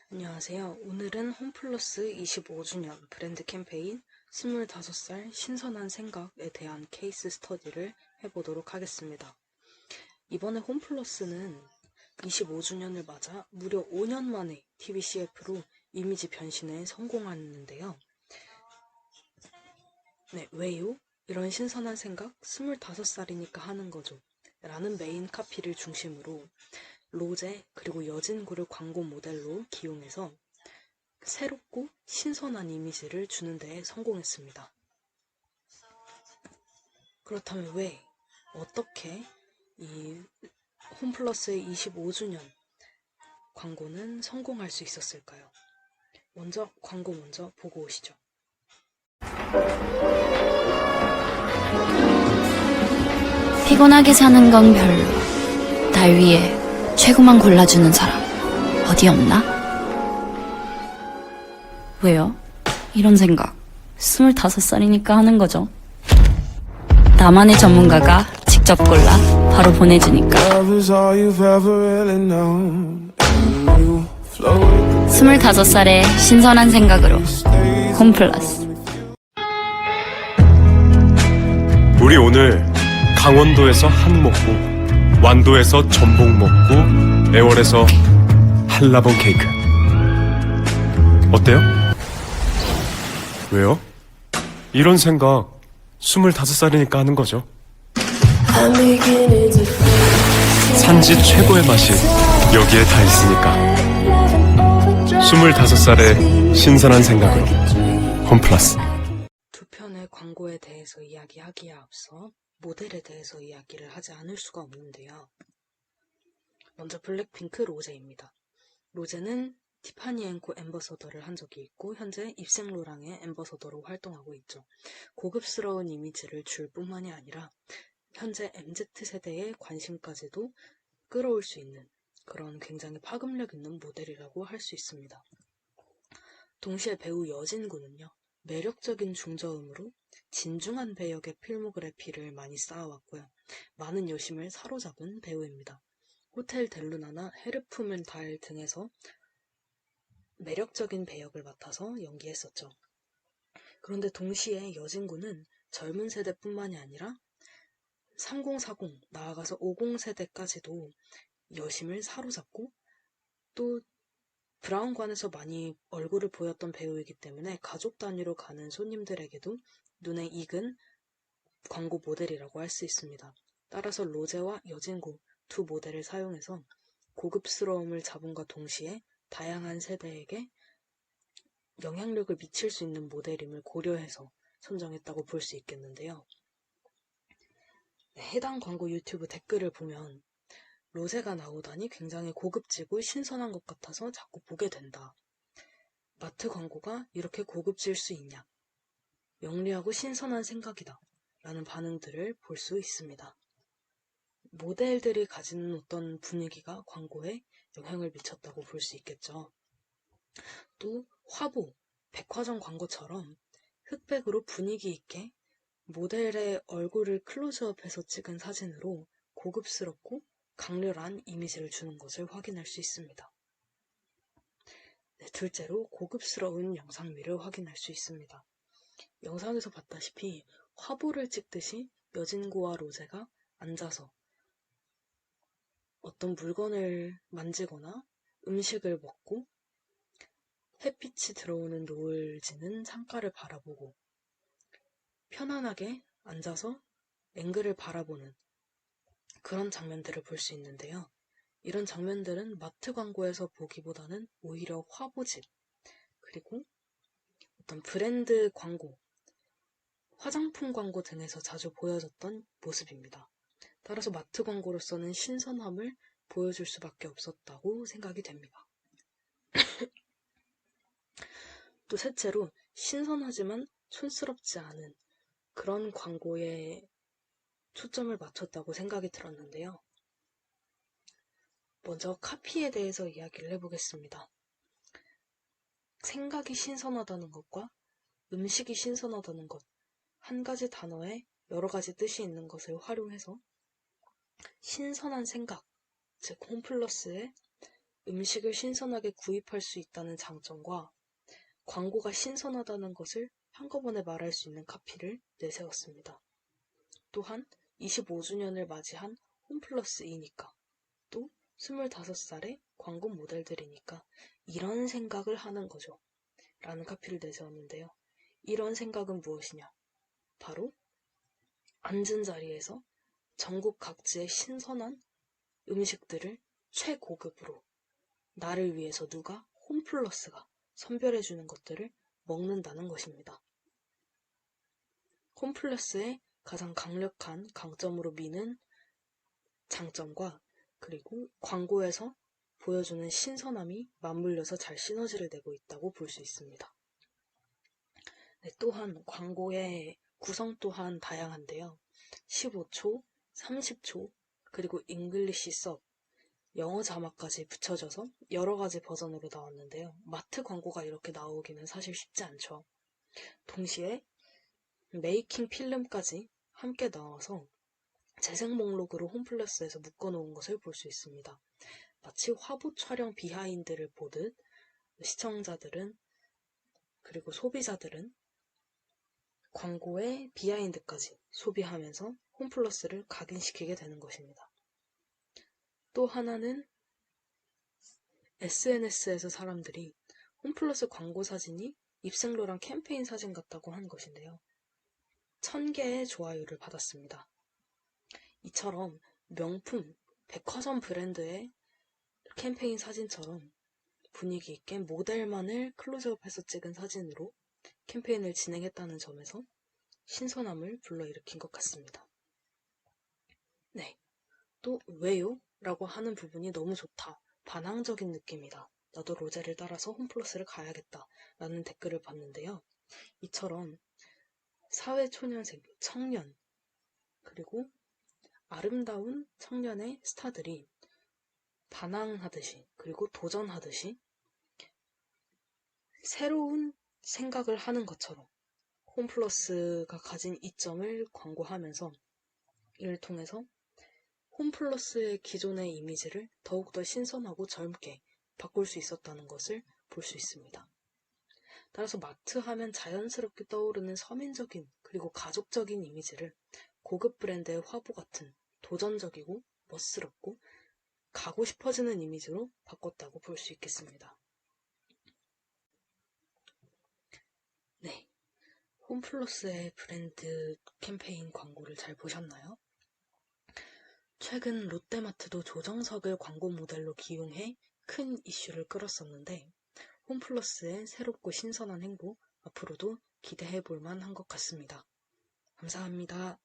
안녕하세요. 오늘은 홈플러스 25주년 브랜드 캠페인 25살 신선한 생각에 대한 케이스 스터디를 해보도록 하겠습니다. 이번에 홈플러스는 25주년을 맞아 무려 5년 만에 TVCF로 이미지 변신에 성공하는데요. 네, 왜요? 이런 신선한 생각 25살이니까 하는 거죠. 라는 메인 카피를 중심으로 로제 그리고 여진구를 광고 모델로 기용해서 새롭고 신선한 이미지를 주는 데 성공했습니다. 그렇다면 왜, 어떻게 이 홈플러스의 25주년 광고는 성공할 수 있었을까요? 먼저 광고 먼저 보고 오시죠. 피곤하게 사는 건 별로. 날 위해 최고만 골라주는 사람 어디 없나? 왜요? 이런 생각 25살이니까 하는 거죠. 나만의 전문가가 직접 골라 바로 보내주니까. 25살의 신선한 생각으로 홈플러스. 우리 오늘 강원도에서 한우 먹고, 완도에서 전복 먹고, 애월에서 한라봉 케이크. 어때요? 왜요? 이런 생각 25살이니까 하는 거죠. 산지 최고의 맛이 여기에 다 있으니까. 25살의 신선한 생각으로 홈플러스. 두 편의 광고에 대해서 이야기하기에 앞서 모델에 대해서 이야기를 하지 않을 수가 없는데요. 먼저 블랙핑크 로제입니다. 로제는 티파니 앤코 앰버서더를 한 적이 있고 현재 입생로랑의 앰버서더로 활동하고 있죠. 고급스러운 이미지를 줄 뿐만이 아니라 현재 MZ세대의 관심까지도 끌어올 수 있는 그런 굉장히 파급력 있는 모델이라고 할 수 있습니다. 동시에 배우 여진구는요. 매력적인 중저음으로 진중한 배역의 필모그래피를 많이 쌓아왔고요. 많은 여심을 사로잡은 배우입니다. 호텔 델루나나 헤르프문 달 등에서 매력적인 배역을 맡아서 연기했었죠. 그런데 동시에 여진구는 젊은 세대뿐만이 아니라 3040, 나아가서 50세대까지도 여심을 사로잡고 또 브라운관에서 많이 얼굴을 보였던 배우이기 때문에 가족 단위로 가는 손님들에게도 눈에 익은 광고 모델이라고 할 수 있습니다. 따라서 로제와 여진구 두 모델을 사용해서 고급스러움을 잡음과 동시에 다양한 세대에게 영향력을 미칠 수 있는 모델임을 고려해서 선정했다고 볼 수 있겠는데요. 해당 광고 유튜브 댓글을 보면 로제가 나오다니 굉장히 고급지고 신선한 것 같아서 자꾸 보게 된다. 마트 광고가 이렇게 고급질 수 있냐? 영리하고 신선한 생각이다. 라는 반응들을 볼 수 있습니다. 모델들이 가지는 어떤 분위기가 광고에 영향을 미쳤다고 볼 수 있겠죠. 또 화보, 백화점 광고처럼 흑백으로 분위기 있게 모델의 얼굴을 클로즈업해서 찍은 사진으로 고급스럽고 강렬한 이미지를 주는 것을 확인할 수 있습니다. 둘째로 고급스러운 영상미를 확인할 수 있습니다. 영상에서 봤다시피 화보를 찍듯이 여진구와 로제가 앉아서 어떤 물건을 만지거나 음식을 먹고 햇빛이 들어오는 노을 지는 창가를 바라보고 편안하게 앉아서 앵글을 바라보는 그런 장면들을 볼 수 있는데요. 이런 장면들은 마트 광고에서 보기보다는 오히려 화보집, 그리고 어떤 브랜드 광고, 화장품 광고 등에서 자주 보여졌던 모습입니다. 따라서 마트 광고로서는 신선함을 보여줄 수밖에 없었다고 생각이 됩니다. 또 셋째로 신선하지만 촌스럽지 않은 그런 광고에 초점을 맞췄다고 생각이 들었는데요. 먼저 카피에 대해서 이야기를 해보겠습니다. 생각이 신선하다는 것과 음식이 신선하다는 것, 한 가지 단어에 여러 가지 뜻이 있는 것을 활용해서 신선한 생각, 즉 홈플러스의 음식을 신선하게 구입할 수 있다는 장점과 광고가 신선하다는 것을 한꺼번에 말할 수 있는 카피를 내세웠습니다. 또한 25주년을 맞이한 홈플러스이니까, 또 25살의 광고 모델들이니까 이런 생각을 하는 거죠. 라는 카피를 내세웠는데요. 이런 생각은 무엇이냐? 바로 앉은 자리에서 전국 각지의 신선한 음식들을 최고급으로 나를 위해서 누가 홈플러스가 선별해주는 것들을 먹는다는 것입니다. 홈플러스의 가장 강력한 강점으로 미는 장점과 그리고 광고에서 보여주는 신선함이 맞물려서 잘 시너지를 내고 있다고 볼 수 있습니다. 네, 또한 광고의 구성 또한 다양한데요. 15초, 30초, 그리고 잉글리시 섭, 영어 자막까지 붙여져서 여러 가지 버전으로 나왔는데요. 마트 광고가 이렇게 나오기는 사실 쉽지 않죠. 동시에 메이킹 필름까지 함께 나와서 재생 목록으로 홈플러스에서 묶어놓은 것을 볼 수 있습니다. 마치 화보 촬영 비하인드를 보듯 시청자들은 그리고 소비자들은 광고의 비하인드까지 소비하면서 홈플러스를 각인시키게 되는 것입니다. 또 하나는 SNS에서 사람들이 홈플러스 광고 사진이 입생로랑 캠페인 사진 같다고 한 것인데요. 1000개의 좋아요를 받았습니다. 이처럼 명품, 백화점 브랜드의 캠페인 사진처럼 분위기 있게 모델만을 클로즈업해서 찍은 사진으로 캠페인을 진행했다는 점에서 신선함을 불러일으킨 것 같습니다. 네, 또 왜요? 라고 하는 부분이 너무 좋다. 반항적인 느낌이다. 나도 로제를 따라서 홈플러스를 가야겠다. 라는 댓글을 봤는데요. 이처럼 사회초년생, 청년, 그리고 아름다운 청년의 스타들이 반항하듯이 그리고 도전하듯이 새로운 생각을 하는 것처럼 홈플러스가 가진 이점을 광고하면서 이를 통해서 홈플러스의 기존의 이미지를 더욱더 신선하고 젊게 바꿀 수 있었다는 것을 볼 수 있습니다. 따라서 마트 하면 자연스럽게 떠오르는 서민적인 그리고 가족적인 이미지를 고급 브랜드의 화보 같은 도전적이고 멋스럽고 가고 싶어지는 이미지로 바꿨다고 볼 수 있겠습니다. 네, 홈플러스의 브랜드 캠페인 광고를 잘 보셨나요? 최근 롯데마트도 조정석을 광고 모델로 기용해 큰 이슈를 끌었었는데 홈플러스의 새롭고 신선한 행보 앞으로도 기대해 볼 만한 것 같습니다. 감사합니다.